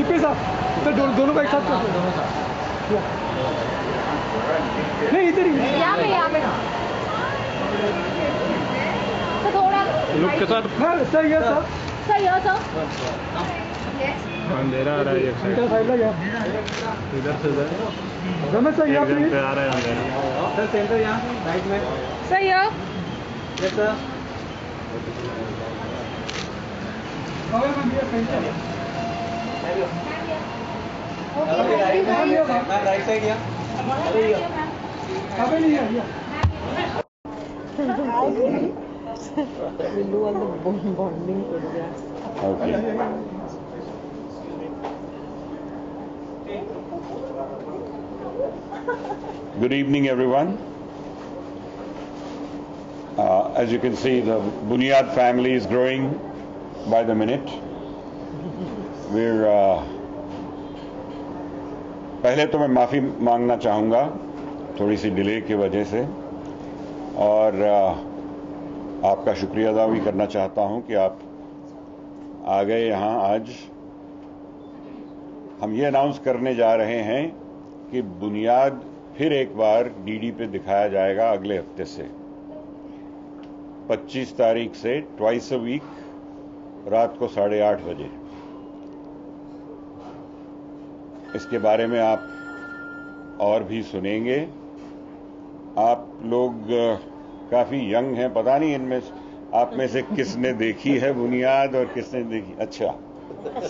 सुखबीर साहब तो दोनों का एक साथ नहीं इधर ही यहाँ पे तो थोड़ा लुक के साथ सही है सर सही है सर अंधेरा आ रहा है एक साइड लगा इधर से उधर रमेश सर यहाँ पे आ रहा है अंधेरा। सर सेंटर यहाँ राइट में सही है यस सर बगल में भी सेंटर राइट साइड या अबे नहीं है We'll do all the bonding photographs. Okay. Good evening, everyone. As you can see, the Bunyad family is growing by the minute. We're पहले तो मैं माफ़ी मांगना चाहूँगा थोड़ी सी डिले की वजह से, और आपका शुक्रिया अदा भी करना चाहता हूं कि आप आ गए यहाँ आज। हम ये अनाउंस करने जा रहे हैं कि बुनियाद फिर एक बार डीडी पे दिखाया जाएगा अगले हफ्ते से 25 तारीख से ट्वाइस अ वीक रात को 8:30 बजे। इसके बारे में आप और भी सुनेंगे। आप लोग काफी यंग हैं, पता नहीं इनमें आप में से किसने देखी है बुनियाद और किसने देखी। अच्छा,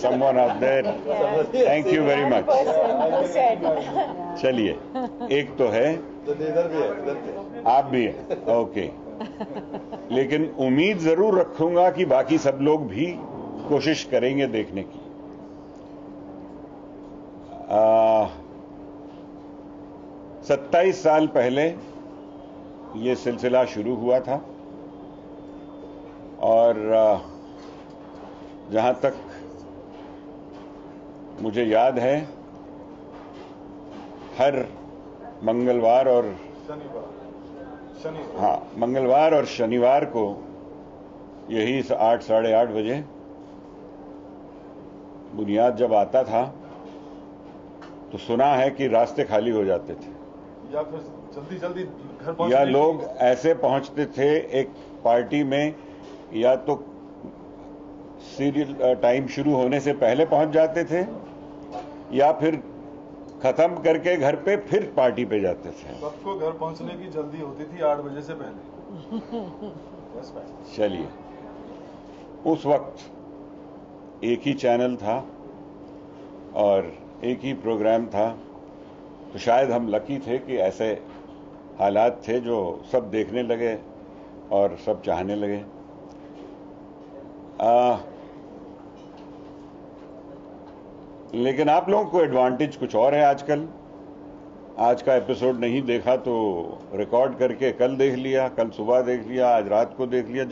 someone out there, thank you very much। चलिए, एक तो है, आप भी हैं, ओके। लेकिन उम्मीद जरूर रखूंगा कि बाकी सब लोग भी कोशिश करेंगे देखने की। 27 साल पहले ये सिलसिला शुरू हुआ था, और जहां तक मुझे याद है हर मंगलवार और मंगलवार और शनिवार को यही 8 साढ़े 8 बजे बुनियाद जब आता था तो सुना है कि रास्ते खाली हो जाते थे, या फिर जल्दी घर या लोग ऐसे पहुंचते थे एक पार्टी में, या तो सीरियल टाइम शुरू होने से पहले पहुंच जाते थे या फिर खत्म करके घर पे फिर पार्टी पे जाते थे। सबको घर पहुंचने की जल्दी होती थी 8 बजे से पहले। चलिए, उस वक्त एक ही चैनल था और एक ही प्रोग्राम था, तो शायद हम लकी थे कि ऐसे हालात थे जो सब देखने लगे और सब चाहने लगे। लेकिन आप लोगों को एडवांटेज कुछ और है आजकल। आज का एपिसोड नहीं देखा तो रिकॉर्ड करके कल देख लिया, कल सुबह देख लिया, आज रात को देख लिया,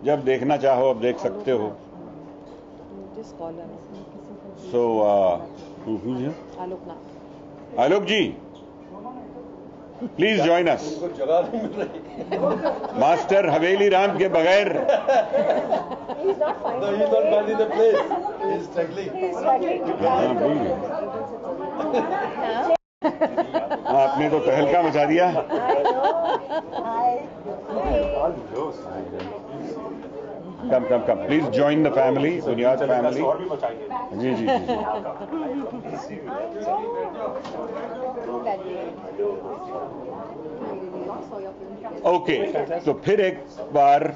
जब देखना चाहो अब देख सकते हो। सो आलोक जी, प्लीज जॉइन अस। मास्टर हवेली राम के बगैर आपने तो तहलका मचा दिया। Come please join the family, बुनियाद फैमिली। जी जी जी। ओके, तो फिर एक बार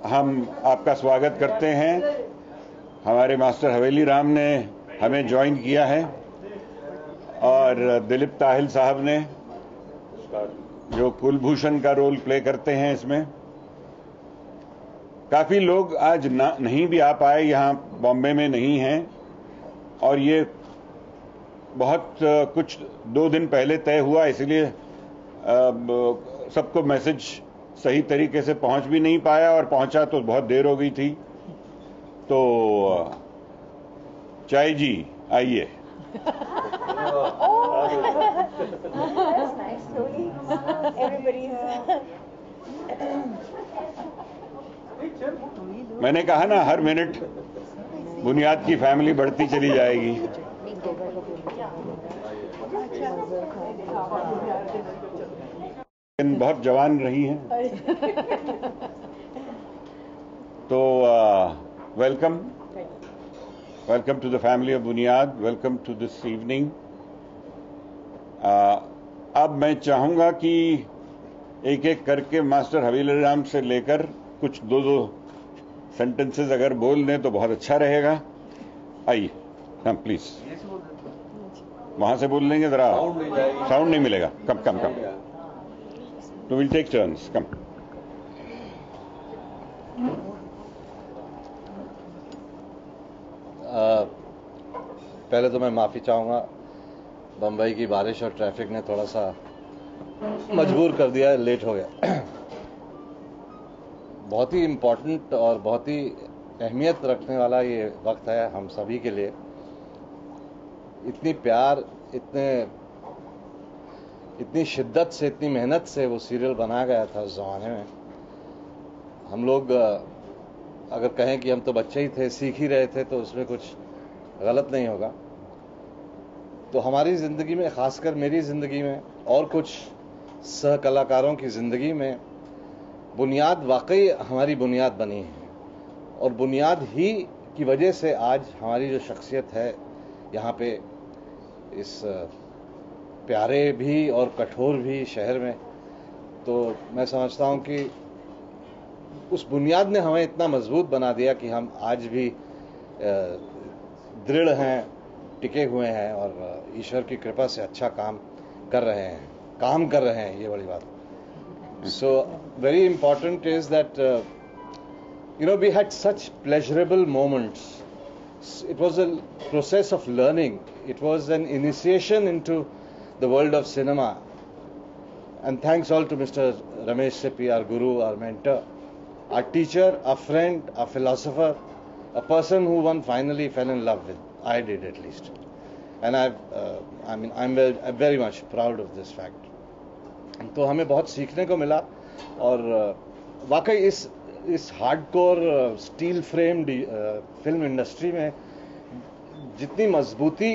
हम आपका स्वागत करते हैं। हमारे मास्टर हवेली राम ने हमें ज्वाइन किया है, और दिलीप ताहिल साहब ने, जो कुलभूषण का रोल प्ले करते हैं इसमें। काफी लोग आज नहीं भी आ पाए, यहाँ बॉम्बे में नहीं हैं, और ये बहुत कुछ 2 दिन पहले तय हुआ, इसलिए सबको मैसेज सही तरीके से पहुंच भी नहीं पाया, और पहुंचा तो बहुत देर हो गई थी। तो चाय जी आइए। मैंने कहा ना, हर मिनट बुनियाद की फैमिली बढ़ती चली जाएगी। लेकिन बहुत जवान रही हैं। तो welcome to the family of Buniyaad, welcome to this evening. अब मैं चाहूंगा कि एक एक करके मास्टर हवेली राम से लेकर कुछ दो सेंटेंसेस अगर बोल दें तो बहुत अच्छा रहेगा। आइए, हम प्लीज वहां से बोल लेंगे, जरा साउंड नहीं मिलेगा। कम तो विल टेक टर्न्स। कम। पहले तो मैं माफी चाहूंगा, बंबई की बारिश और ट्रैफिक ने थोड़ा सा मजबूर कर दिया, लेट हो गया। बहुत ही इम्पोर्टेंट और बहुत ही अहमियत रखने वाला ये वक्त है हम सभी के लिए। इतनी प्यार, इतनी शिद्दत से, इतनी मेहनत से वो सीरियल बनाया गया था उस जमाने में। हम लोग अगर कहें कि हम तो बच्चे ही थे, सीख ही रहे थे, तो उसमें कुछ गलत नहीं होगा। तो हमारी जिंदगी में, खासकर मेरी जिंदगी में और कुछ सह कलाकारों की जिंदगी में, बुनियाद वाकई हमारी बुनियाद बनी है। और बुनियाद ही की वजह से आज हमारी जो शख्सियत है यहाँ पे, इस प्यारे भी और कठोर भी शहर में, तो मैं समझता हूँ कि उस बुनियाद ने हमें इतना मजबूत बना दिया कि हम आज भी दृढ़ हैं, टिके हुए हैं और ईश्वर की कृपा से अच्छा काम कर रहे हैं। ये बड़ी बात। So very important is that we had such pleasurable moments. It was a process of learning. It was an initiation into the world of cinema. And thanks all to Mr. Ramesh Sippy, our guru, our mentor, our teacher, our friend, our philosopher, a person who one finally fell in love with. I did, at least. And I'm very much proud of this fact. तो हमें बहुत सीखने को मिला। और वाकई इस hardcore steel framed film industry में जितनी मजबूती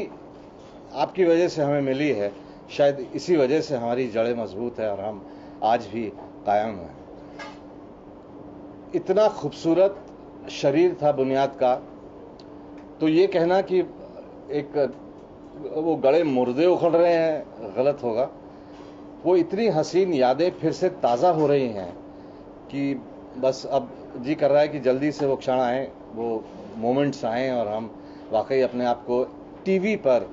आपकी वजह से हमें मिली है, शायद इसी वजह से हमारी जड़ें मजबूत है और हम आज भी कायम हैं। इतना खूबसूरत शरीर था बुनियाद का, तो ये कहना कि वो गड़े मुर्दे उखड़ रहे हैं गलत होगा। वो इतनी हसीन यादें फिर से ताज़ा हो रही हैं कि बस अब जी कर रहा है कि जल्दी से वो क्षण आए, वो मोमेंट्स आएँ और हम वाकई अपने आप को टीवी पर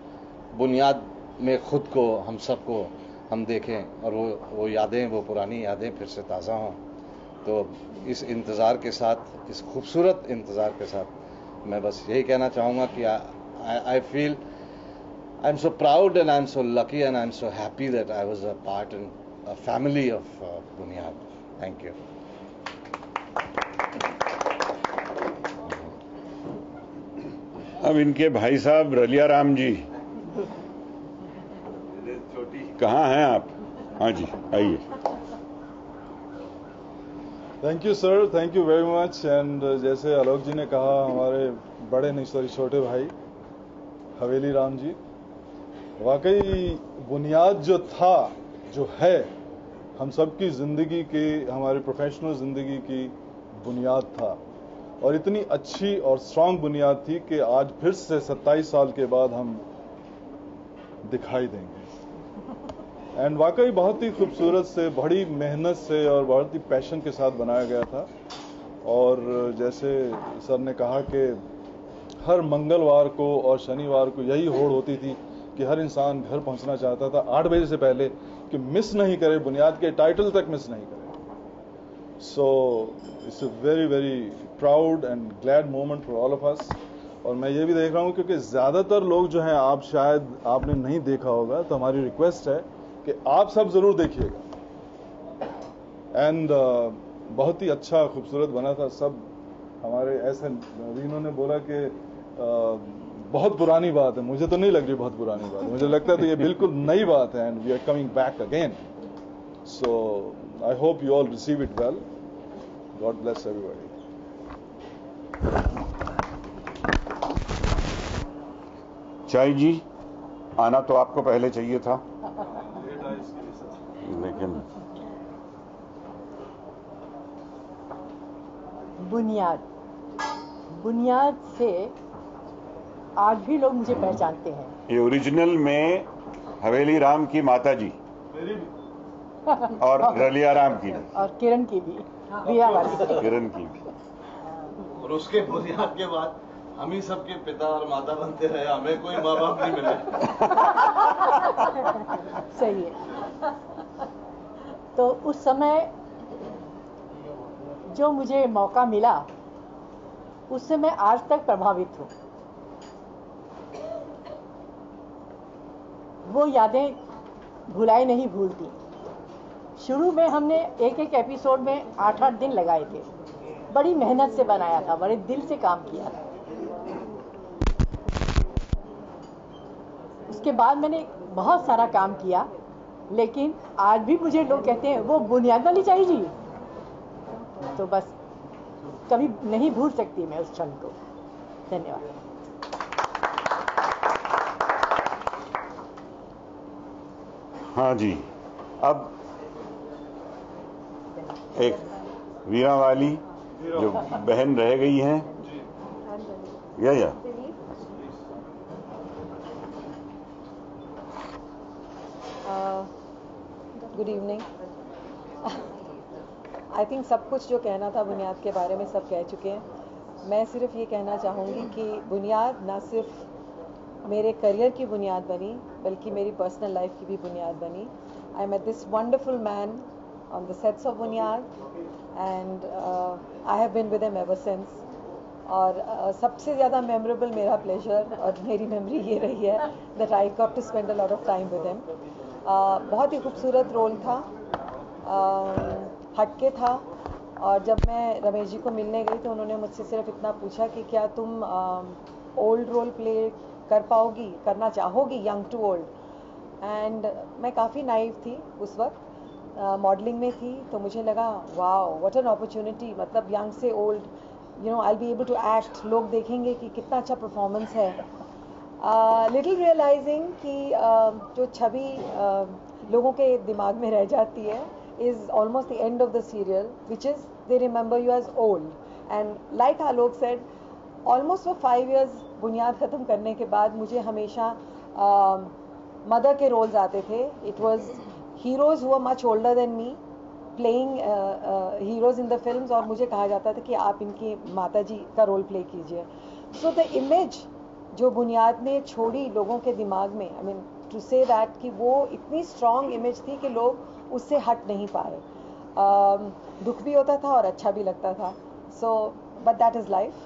बुनियाद में खुद को, हम सबको हम देखें और वो यादें, वो पुरानी यादें फिर से ताज़ा हों। तो इस इंतज़ार के साथ, इस खूबसूरत इंतज़ार के साथ मैं बस यही कहना चाहूँगा कि I feel I'm so proud and I'm so lucky and I'm so happy that I was a part in a family of Bunyad. Thank you. अब इनके भाई साहब रलिया राम जी कहाँ हैं आप? हाँ जी, आइए। Thank you sir, thank you very much. And जैसे आलोक जी ने कहा, हमारे बड़े नहीं सॉरी छोटे भाई हवेली राम जी, वाकई बुनियाद जो था, जो है, हम सबकी ज़िंदगी की, हमारी प्रोफेशनल ज़िंदगी की बुनियाद था। और इतनी अच्छी और स्ट्रांग बुनियाद थी कि आज फिर से 27 साल के बाद हम दिखाई देंगे। एंड वाकई बहुत ही खूबसूरत से, बड़ी मेहनत से और बहुत ही पैशन के साथ बनाया गया था। और जैसे सर ने कहा कि हर मंगलवार को और शनिवार को यही होड़ होती थी कि हर इंसान घर पहुंचना चाहता था 8 बजे से पहले, कि मिस नहीं करे, बुनियाद के टाइटल तक मिस नहीं करे। So it's a very very proud and glad moment for all of us. और मैं ये भी देख रहा हूं क्योंकि ज्यादातर लोग जो हैं, आप शायद आपने नहीं देखा होगा, तो हमारी रिक्वेस्ट है कि आप सब जरूर देखिएगा। एंड बहुत ही अच्छा खूबसूरत बना था सब। हमारे ऐसे रीनों ने बोला कि बहुत पुरानी बात है, मुझे तो नहीं लग रही बहुत पुरानी बात है, मुझे लगता है तो ये बिल्कुल नई बात है। And we are coming back again, so I hope you all receive it well. God bless everybody. चाय जी, आना तो आपको पहले चाहिए था, लेकिन बुनियाद से आज भी लोग मुझे पहचानते हैं। ये ओरिजिनल में हवेली राम की माता जी और रलिया राम की और किरण की भी, रिया वाली। किरण की भी। और उसके बुनियाद के बाद हम ही सबके पिता और माता बनते रहे, हमें कोई माँ बाप नहीं मिले। सही है। तो उस समय जो मुझे मौका मिला, उससे मैं आज तक प्रभावित हूँ। वो यादें भुलाई नहीं भूलती। शुरू में हमने एक एक एपिसोड में 8-8 दिन लगाए थे। बड़ी मेहनत से बनाया था, बड़े दिल से काम किया था। उसके बाद मैंने बहुत सारा काम किया, लेकिन आज भी मुझे लोग कहते हैं वो बुनियाद वाली चाहिए जी। तो बस कभी नहीं भूल सकती मैं उस क्षण को। धन्यवाद। हाँ जी, अब एक वीरा वाली जो बहन रह गई हैं, या गुड इवनिंग। आई थिंक सब कुछ जो कहना था बुनियाद के बारे में सब कह चुके हैं। मैं सिर्फ ये कहना चाहूँगी कि बुनियाद ना सिर्फ मेरे करियर की बुनियाद बनी, बल्कि मेरी पर्सनल लाइफ की भी बुनियाद बनी। I met this wonderful man on the sets of Buniyaad and I have been with him ever since. और सबसे ज़्यादा मेमोरेबल मेरा प्लेजर और मेरी मेमोरी ये रही है that I got to spend a lot of time with him. बहुत ही खूबसूरत रोल था, हटके था। और जब मैं रमेश जी को मिलने गई तो उन्होंने मुझसे सिर्फ इतना पूछा कि क्या तुम ओल्ड रोल प्ले कर पाओगी, करना चाहोगी, यंग टू ओल्ड। एंड मैं काफ़ी नाइव थी उस वक्त, मॉडलिंग में थी, तो मुझे लगा वाओ व्हाट एन अपॉर्चुनिटी। मतलब यंग से old, you know, I will be able to act. लोग देखेंगे कि कितना अच्छा परफॉर्मेंस है। लिटिल रियलाइजिंग कि जो छवि लोगों के दिमाग में रह जाती है is almost the end of the serial, which is they remember you as old. And like Alok said, almost for 5 years बुनियाद ख़त्म करने के बाद मुझे हमेशा मदर के रोल्स आते थे. It was heroes who were much older than me playing heroes in the films, और मुझे कहा जाता था कि आप इनकी माता जी का रोल प्ले कीजिए. So the image जो बुनियाद ने छोड़ी लोगों के दिमाग में, I mean to say that कि वो इतनी strong image थी कि लोग उससे हट नहीं पाए. दुख भी होता था और अच्छा भी लगता था. So but that is life,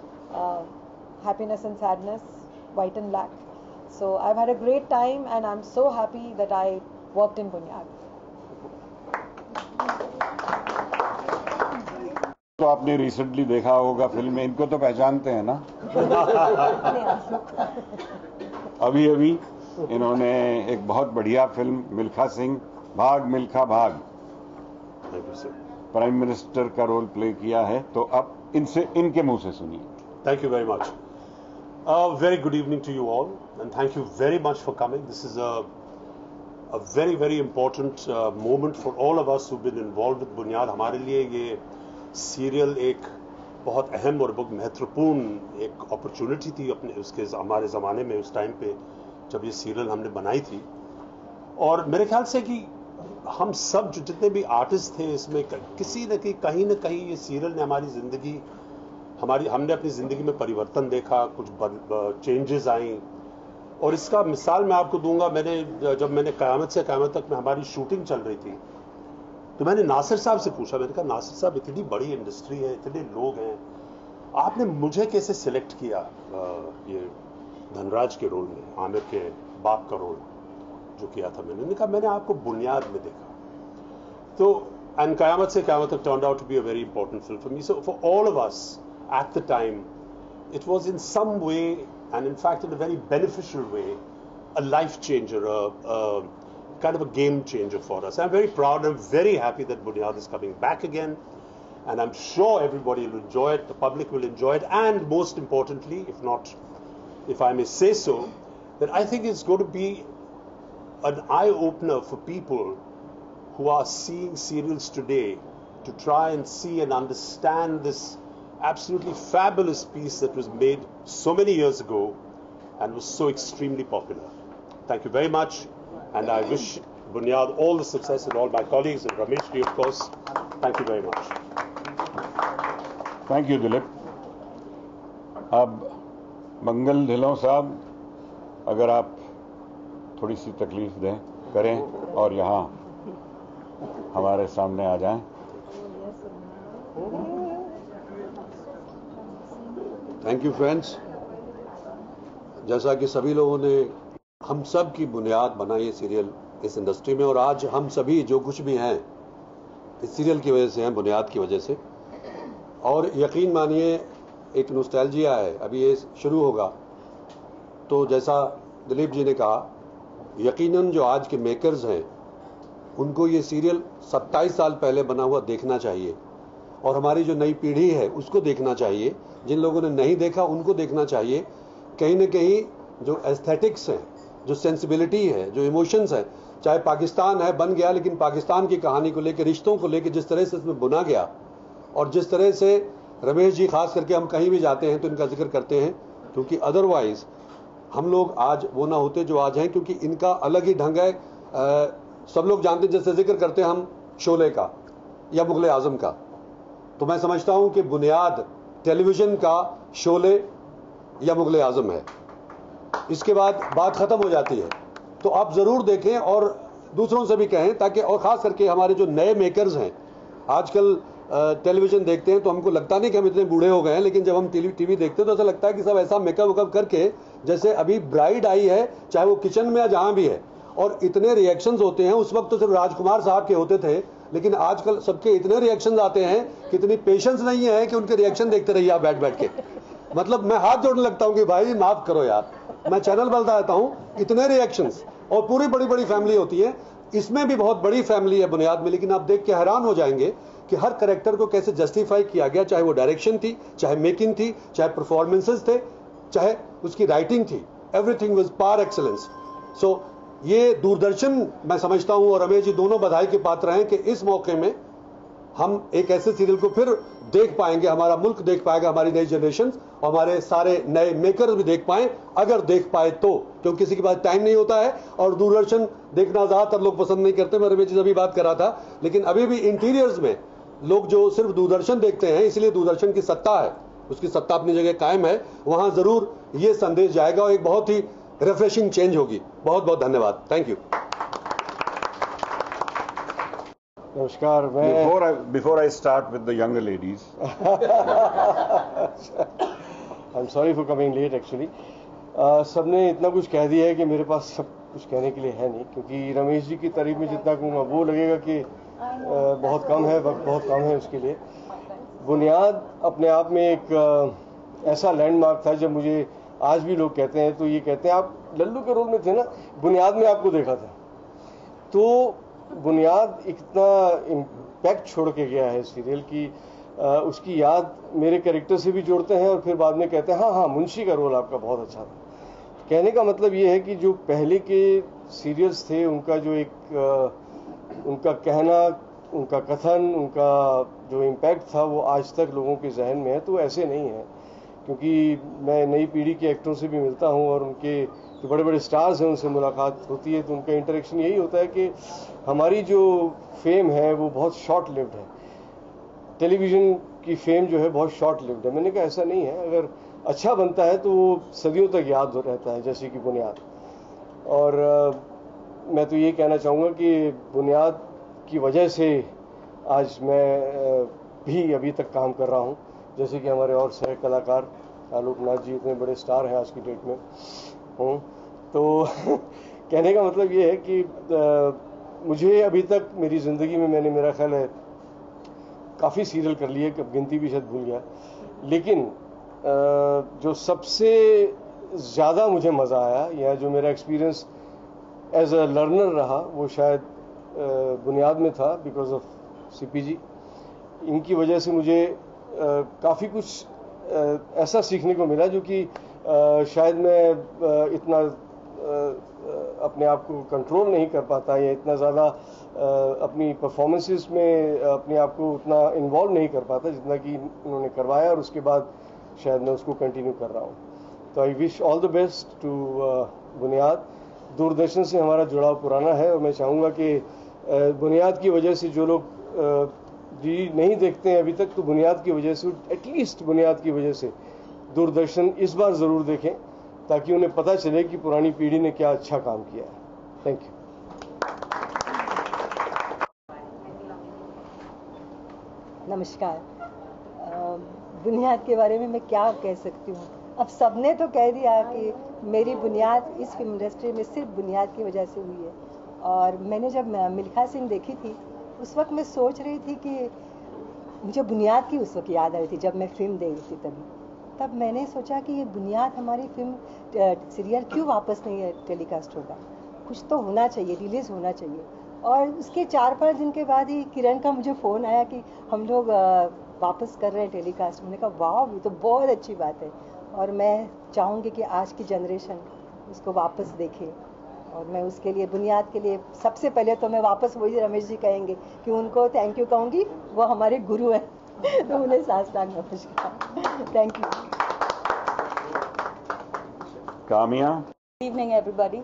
happiness and sadness, white and black. So I've had a great time and I'm so happy that I worked in बुनियाद. तो आपने रिसेंटली देखा होगा फिल्म में, इनको तो पहचानते हैं ना. अभी अभी इन्होंने एक बहुत बढ़िया फिल्म मिल्खा सिंह भाग मिल्खा भाग प्राइम मिनिस्टर का रोल प्ले किया है. तो अब इनसे, इनके मुंह से सुनिए. Thank you very much. Very good evening to you all, and thank you very much for coming. This is a very, very important moment for all of us who've been involved with बुनियाद. हमारे लिए ये serial एक बहुत अहम और बहुत महत्वपूर्ण एक अपॉर्चुनिटी थी अपने उसके हमारे ज़माने में, उस टाइम पे जब ये सीरियल हमने बनाई थी. और मेरे ख्याल से कि हम सब जो जितने भी आर्टिस्ट थे इसमें किसी न कहीं ये सीरियल ने हमारी ज़िंदगी, हमने अपनी ज़िंदगी में परिवर्तन देखा, कुछ चेंजेस आई. और इसका मिसाल मैं आपको दूंगा. जब मैंने क़यामत से क़यामत तक में हमारी शूटिंग चल रही थी, तो मैंने नासिर साहब से पूछा. मैंने कहा, नासिर साहब इतनी बड़ी इंडस्ट्री है, इतने लोग हैं, आपने मुझे कैसे सिलेक्ट किया ये धनराज के रोल में, आमिर के बाप का रोल जो किया था. मैंने कहा मैंने आपको बुनियाद में देखा. तो एंड क़यामत से क़यामत तक turned out to be a very important film for me. So for all of us at the time, it was in some way, and in fact in a very beneficial way, a life changer, a kind of a game changer for us. I'm very proud, I'm very happy that Bunyad is coming back again, and I'm sure everybody will enjoy it, the public will enjoy it, and most importantly, if I may say so, that I think it's going to be an eye-opener for people who are seeing serials today to try and see and understand this absolutely fabulous piece that was made so many years ago and was so extremely popular. Thank you very much, and I wish Bunyad all the success, and all my colleagues, and Ramesh ji, of course. Thank you very much. Thank you Dilip. अब मंगल ढिल्लों साहब, अगर आप थोड़ी सी तकलीफ दें करें और यहाँ हमारे सामने आ जाएं. Thank you friends. जैसा कि सभी लोगों ने हम सब की बुनियाद बनाई है सीरियल इस इंडस्ट्री में, और आज हम सभी जो कुछ भी हैं इस सीरियल की वजह से हैं, बुनियाद की वजह से. और यकीन मानिए एक नॉस्टैल्जिया है. अभी ये शुरू होगा तो जैसा दिलीप जी ने कहा, यकीनन जो आज के मेकर्स हैं उनको ये सीरियल 27 साल पहले बना हुआ देखना चाहिए, और हमारी जो नई पीढ़ी है उसको देखना चाहिए. जिन लोगों ने नहीं देखा उनको देखना चाहिए. कहीं ना कहीं जो एस्थेटिक्स हैं, जो सेंसिबिलिटी है, जो इमोशंस है, चाहे पाकिस्तान है बन गया, लेकिन पाकिस्तान की कहानी को लेकर, रिश्तों को लेकर जिस तरह से इसमें बुना गया, और जिस तरह से रमेश जी खास करके हम कहीं भी जाते हैं तो इनका जिक्र करते हैं, क्योंकि अदरवाइज हम लोग आज वो ना होते जो आज हैं, क्योंकि इनका अलग ही ढंग है. सब लोग जानते हैं, जैसे जिक्र करते हैं हम शोले का या मुगल आजम का, तो मैं समझता हूं कि बुनियाद टेलीविजन का शोले या मुगल आजम है. इसके बाद बात खत्म हो जाती है. तो आप जरूर देखें और दूसरों से भी कहें, ताकि, और खास करके हमारे जो नए मेकर्स हैं, आजकल टेलीविजन देखते हैं तो हमको लगता नहीं कि हम इतने बूढ़े हो गए हैं, लेकिन जब हम टीवी देखते हैं तो ऐसा लगता है कि सब ऐसा मेकअप वेकअप करके, जैसे अभी ब्राइड आई है, चाहे वो किचन में या जहां भी है, और इतने रिएक्शंस होते हैं. उस वक्त तो सिर्फ राजकुमार साहब के होते थे, लेकिन आजकल सबके इतने रिएक्शंस आते हैं कि इतनी पेशेंस नहीं है कि उनके रिएक्शन देखते रहिए आप बैठ के. मतलब मैं हाथ जोड़ने लगता हूं कि भाई माफ करो यार, मैं चैनल बदलता रहता हूं. इतने रिएक्शंस, और पूरी बड़ी बड़ी फैमिली होती है. इसमें भी बहुत बड़ी फैमिली है बुनियाद में, लेकिन आप देख के हैरान हो जाएंगे कि हर कैरेक्टर को कैसे जस्टिफाई किया गया, चाहे वो डायरेक्शन थी, चाहे मेकिंग थी, चाहे परफॉर्मेंसेस थे, चाहे उसकी राइटिंग थी. Everything was par excellence. So ये दूरदर्शन, मैं समझता हूं, और रमेश जी दोनों बधाई के पात्र हैं कि इस मौके में हम एक ऐसे सीरियल को फिर देख पाएंगे, हमारा मुल्क देख पाएगा, हमारी नई जनरेशन, और हमारे सारे नए मेकर्स भी देख पाएं, अगर देख पाए तो, क्योंकि किसी के पास टाइम नहीं होता है, और दूरदर्शन देखना ज्यादातर लोग पसंद नहीं करते. मैं रमेश जी से भी बात कर रहा था, लेकिन अभी भी इंटीरियर्स में लोग जो सिर्फ दूरदर्शन देखते हैं, इसलिए दूरदर्शन की सत्ता है, उसकी सत्ता अपनी जगह कायम है, वहां जरूर ये संदेश जाएगा और एक बहुत ही रिफ्रेशिंग चेंज होगी. बहुत बहुत धन्यवाद. Thank you. नमस्कार. Before I start with the younger ladies. I'm sorry for coming late actually. सबने इतना कुछ कह दिया है कि मेरे पास सब कुछ कहने के लिए है नहीं, क्योंकि रमेश जी की तारीफ में जितना कहूँगा वो लगेगा कि बहुत कम है, वक्त बहुत कम है उसके लिए. बुनियाद अपने आप में एक ऐसा लैंडमार्क था. जब मुझे आज भी लोग कहते हैं तो ये कहते हैं आप लल्लू के रोल में थे ना, बुनियाद में आपको देखा था. तो बुनियाद इतना इम्पैक्ट छोड़ के गया है सीरियल की, उसकी याद मेरे कैरेक्टर से भी जोड़ते हैं, और फिर बाद में कहते हैं हाँ मुंशी का रोल आपका बहुत अच्छा था. कहने का मतलब ये है कि जो पहले के सीरियल्स थे, उनका जो एक उनका कहना, उनका कथन, उनका जो इम्पैक्ट था, वो आज तक लोगों के जहन में है. तो ऐसे नहीं है, क्योंकि मैं नई पीढ़ी के एक्टरों से भी मिलता हूँ, और उनके जो बड़े बड़े स्टार्स हैं उनसे मुलाकात होती है, तो उनका इंटरेक्शन यही होता है कि हमारी जो फेम है वो बहुत शॉर्ट लिव्ड है. टेलीविज़न की फेम जो है बहुत शॉर्ट लिव्ड है. मैंने कहा ऐसा नहीं है, अगर अच्छा बनता है तो वो सदियों तक याद रहता है, जैसे कि बुनियाद. और मैं तो ये कहना चाहूँगा कि बुनियाद की वजह से आज मैं भी अभी तक काम कर रहा हूँ, जैसे कि हमारे और सह कलाकार आलोकनाथ जी इतने बड़े स्टार हैं आज की डेट में हूँ. तो कहने का मतलब ये है कि मुझे अभी तक मेरी ज़िंदगी में मैंने, मेरा ख्याल है, काफ़ी सीरियल कर लिए, कब गिनती भी शायद भूल गया, लेकिन जो सबसे ज़्यादा मुझे मज़ा आया या जो मेरा एक्सपीरियंस एज अ लर्नर रहा वो शायद बुनियाद में था, बिकॉज ऑफ सीपीजी. इनकी वजह से मुझे काफ़ी कुछ ऐसा सीखने को मिला जो कि शायद मैं इतना अपने आप को कंट्रोल नहीं कर पाता या इतना ज़्यादा अपनी परफॉर्मेंसेस में अपने आप को उतना इन्वॉल्व नहीं कर पाता जितना कि उन्होंने करवाया, और उसके बाद शायद मैं उसको कंटिन्यू कर रहा हूँ। तो I wish all the best to Buniyaad. Doordarshan से हमारा जुड़ाव पुराना है और मैं चाहूँगा कि बुनियाद की वजह से जो लोग जी नहीं देखते हैं अभी तक, तो बुनियाद की वजह से, एटलीस्ट बुनियाद की वजह से दूरदर्शन इस बार ज़रूर देखें ताकि उन्हें पता चले कि पुरानी पीढ़ी ने क्या अच्छा काम किया है। Thank you. नमस्कार। बुनियाद के बारे में मैं क्या कह सकती हूँ, अब सबने तो कह दिया कि मेरी बुनियाद इस फिल्म इंडस्ट्री में सिर्फ बुनियाद की वजह से हुई है। और मैंने जब मिल्खा सिंह देखी थी उस वक्त मैं सोच रही थी कि मुझे बुनियाद की उस वक्त याद आ रही थी जब मैं फिल्म देख रही थी तब मैंने सोचा कि ये बुनियाद हमारी फिल्म सीरियल क्यों वापस नहीं टेलीकास्ट होगा, कुछ तो होना चाहिए, रिलीज़ होना चाहिए। और उसके 4-5 दिन के बाद ही किरण का मुझे फ़ोन आया कि हम लोग वापस कर रहे हैं टेलीकास्ट। मैंने कहा वाह, ये तो बहुत अच्छी बात है और मैं चाहूँगी कि आज की जनरेशन उसको वापस देखे। और मैं उसके लिए, बुनियाद के लिए, सबसे पहले तो मैं वापस वही रमेश जी कहेंगे कि उनको थैंक यू कहूँगी, वो हमारे गुरु हैं तो उन्हें साथ नमस्कार। Thank you. Kamiya. Good evening, everybody.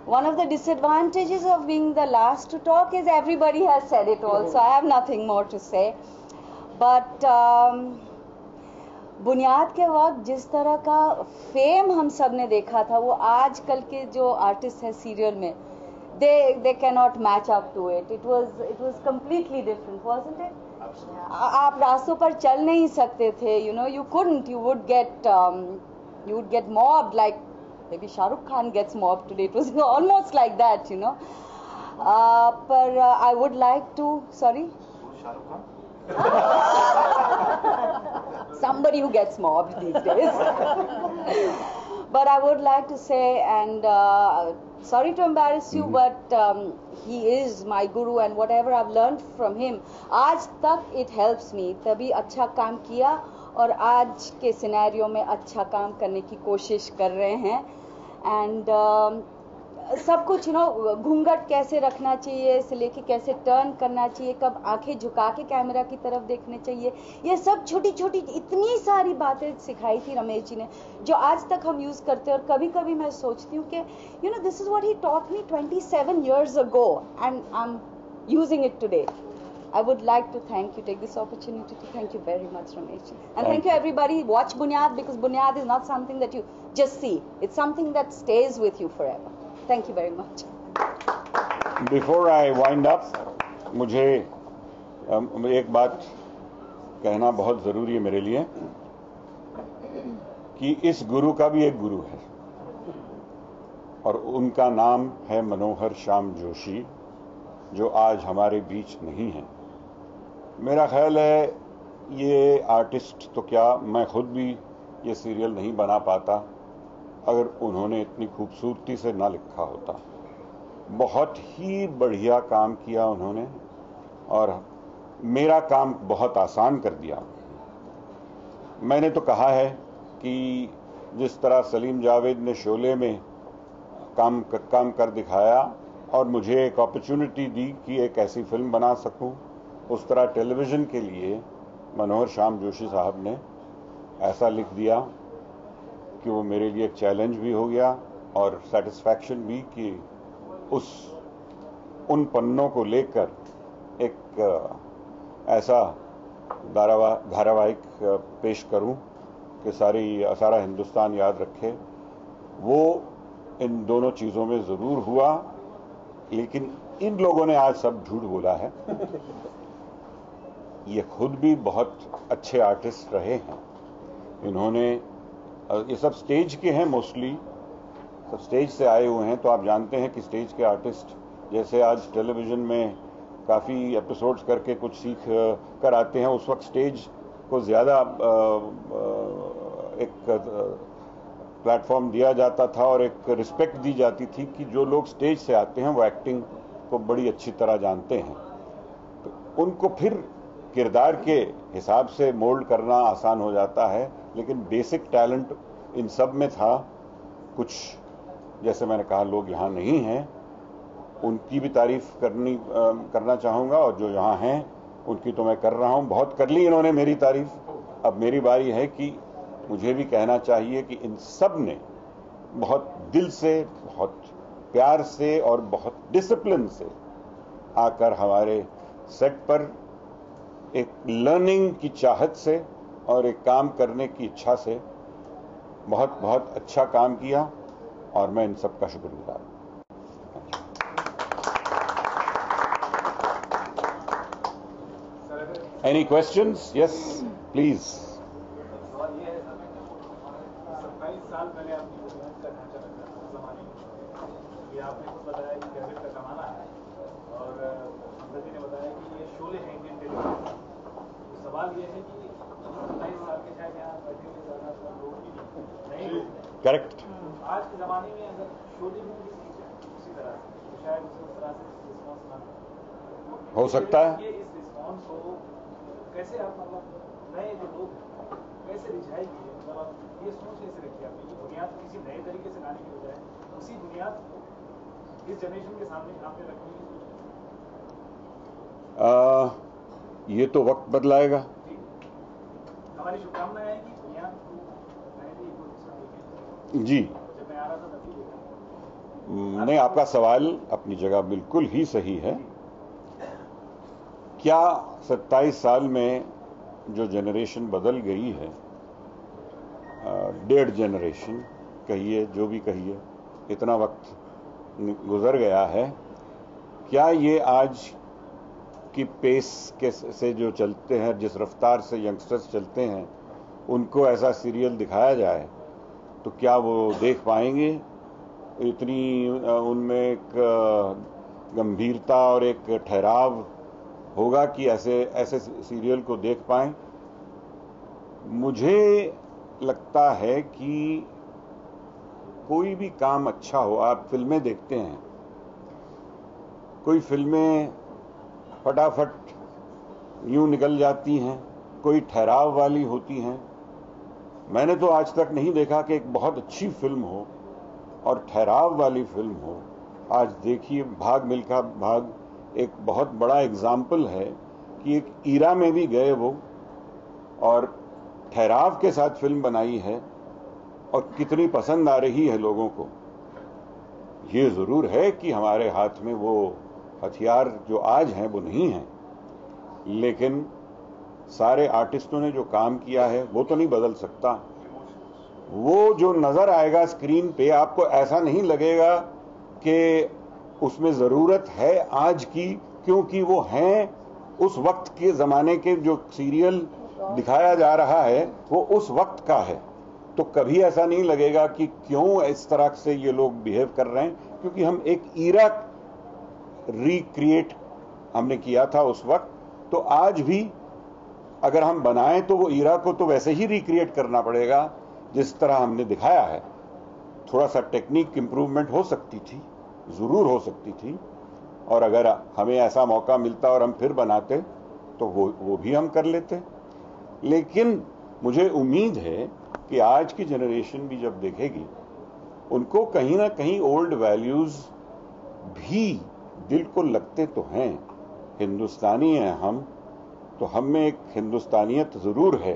One of the disadvantages of being the last to talk is everybody has said it all, so I have nothing more to say. But बुनियाद के वक्त जिस तरह का फेम हम सब ने देखा था, वो आजकल के जो आर्टिस्ट हैं सीरियल में, they cannot match up to it. It was completely different, wasn't it? आप रास्तों पर चल नहीं सकते थे, you know, you couldn't. You would get mobbed like maybe Shah Rukh Khan gets mobbed today. It was almost like that, you know. But I would like to, sorry. Shah Rukh Khan. Somebody who gets mobbed these days. But I would like to say, and sorry to embarrass you, but he is my guru, and whatever I've learned from him, आज तक it helps me. तभी अच्छा काम किया और आज के scenario में अच्छा काम करने की कोशिश कर रहे हैं। एंड सब कुछ, यू नो, घूंघट कैसे रखना चाहिए से लेके कैसे टर्न करना चाहिए, कब आंखें झुका के कैमरा की तरफ देखने चाहिए, ये सब छोटी छोटी इतनी सारी बातें सिखाई थी रमेश जी ने, जो आज तक हम यूज करते हैं। और कभी कभी मैं सोचती हूँ कि you know, this is what he taught me 27 years ago and I'm using it today. I would like to take this opportunity to thank you very much, Ramesh. And thank you everybody. Watch Bunyad, because Bunyad is not something that you just see. It's something that stays with you forever. Thank you very much. Before I wind up, मुझे एक बात कहना बहुत ज़रूरी है मेरे लिए कि इस गुरु का भी एक गुरु है और उनका नाम है मनोहर श्याम जोशी, जो आज हमारे बीच नहीं है। मेरा ख्याल है ये आर्टिस्ट तो क्या, मैं खुद भी ये सीरियल नहीं बना पाता अगर उन्होंने इतनी खूबसूरती से ना लिखा होता। बहुत ही बढ़िया काम किया उन्होंने और मेरा काम बहुत आसान कर दिया। मैंने तो कहा है कि जिस तरह सलीम जावेद ने शोले में काम कर दिखाया और मुझे एक अपॉर्चुनिटी दी कि एक ऐसी फिल्म बना सकूं, उस तरह टेलीविजन के लिए मनोहर श्याम जोशी साहब ने ऐसा लिख दिया कि वो मेरे लिए एक चैलेंज भी हो गया और सेटिस्फैक्शन भी कि उन पन्नों को लेकर एक ऐसा धारावाहिक पेश करूं कि सारा हिंदुस्तान याद रखे। वो इन दोनों चीज़ों में ज़रूर हुआ, लेकिन इन लोगों ने आज सब झूठ बोला है। ये खुद भी बहुत अच्छे आर्टिस्ट रहे हैं। इन्होंने, ये सब स्टेज के हैं, मोस्टली सब स्टेज से आए हुए हैं, तो आप जानते हैं कि स्टेज के आर्टिस्ट जैसे आज टेलीविजन में काफ़ी एपिसोड्स करके कुछ सीख कर आते हैं, उस वक्त स्टेज को ज़्यादा एक प्लेटफॉर्म दिया जाता था और एक रिस्पेक्ट दी जाती थी कि जो लोग स्टेज से आते हैं वो एक्टिंग को बड़ी अच्छी तरह जानते हैं, तो उनको फिर किरदार के हिसाब से मोल्ड करना आसान हो जाता है। लेकिन बेसिक टैलेंट इन सब में था। कुछ जैसे मैंने कहा लोग यहाँ नहीं हैं, उनकी भी तारीफ करना चाहूँगा, और जो यहाँ हैं उनकी तो मैं कर रहा हूँ। बहुत कर ली इन्होंने मेरी तारीफ, अब मेरी बारी है कि मुझे भी कहना चाहिए कि इन सब ने बहुत दिल से, बहुत प्यार से और बहुत डिसिप्लिन से आकर हमारे सेट पर एक लर्निंग की चाहत से और एक काम करने की इच्छा से बहुत बहुत अच्छा काम किया, और मैं इन सब का शुक्रगुजार हूं। Any questions? Yes, please. सवाल ये है सर, 27 साल पहले आपकी बुनियाद का ढांचा रखा उस जमाने में, ये आपने खुद बताया कि कैसेट का जमाना है, और हमजा जी ने बताया कि ये शोले हैं इंडियन टेलीविजन। तो सवाल ये है कि 27 साल के शायद यहाँ बैठे हुए ज़्यादा लोग भी नहीं लोग। करेक्ट। आज के ज़माने में अगर शोले में भी उसी तरह से, तो शायद उस तरह से रिस्पॉन्स ना हो सकता है। ये इस रिस्पॉन्स को कैसे आप मतलब नए जो लोग कैसे रिझाएगी, मतलब आप ये सोच कैसे रखी आपने कि बुनियाद किसी नए तरीके से लाने की बजाय उसी बुनियाद को इस जनरेशन के सामने आपने रखने की सोच? ये तो वक्त बदलाएगा। हमारी शुभकामनाएं हैं कि बुनियाद को मैंने भी जी जब मैं आ रहा था तभी देखा। नहीं, आपका सवाल अपनी जगह बिल्कुल ही सही है। क्या 27 साल में जो जनरेशन बदल गई है, 1.5 जनरेशन कहिए, जो भी कहिए, इतना वक्त गुजर गया है, क्या ये आज की पेस के से जो चलते हैं, जिस रफ्तार से यंगस्टर्स चलते हैं, उनको ऐसा सीरियल दिखाया जाए तो क्या वो देख पाएंगे? इतनी उनमें एक गंभीरता और एक ठहराव होगा कि ऐसे सीरियल को देख पाएं? मुझे लगता है कि कोई भी काम अच्छा हो, आप फिल्में देखते हैं, कोई फिल्में फटाफट यूं निकल जाती हैं, कोई ठहराव वाली होती हैं। मैंने तो आज तक नहीं देखा कि एक बहुत अच्छी फिल्म हो और ठहराव वाली फिल्म हो। आज देखिए भाग मिल्खा भाग एक बहुत बड़ा एग्जाम्पल है कि एक ईरा में भी गए वो और ठहराव के साथ फिल्म बनाई है और कितनी पसंद आ रही है लोगों को। ये जरूर है कि हमारे हाथ में वो हथियार जो आज हैं वो नहीं हैं, लेकिन सारे आर्टिस्टों ने जो काम किया है वो तो नहीं बदल सकता। वो जो नजर आएगा स्क्रीन पे, आपको ऐसा नहीं लगेगा कि उसमें जरूरत है आज की, क्योंकि वो हैं उस वक्त के जमाने के। जो सीरियल दिखाया जा रहा है वो उस वक्त का है, तो कभी ऐसा नहीं लगेगा कि क्यों इस तरह से ये लोग बिहेव कर रहे हैं, क्योंकि हम एक ईरा रिक्रिएट हमने किया था उस वक्त। तो आज भी अगर हम बनाएं तो वो ईरा को तो वैसे ही रिक्रिएट करना पड़ेगा जिस तरह हमने दिखाया है। थोड़ा सा टेक्निक इंप्रूवमेंट हो सकती थी, जरूर हो सकती थी, और अगर हमें ऐसा मौका मिलता और हम फिर बनाते तो वो भी हम कर लेते। लेकिन मुझे उम्मीद है कि आज की जनरेशन भी जब देखेगी, उनको कहीं ना कहीं ओल्ड वैल्यूज भी दिल को लगते तो हैं। हिंदुस्तानी हैं हम, तो हम में एक हिंदुस्तानियत जरूर है,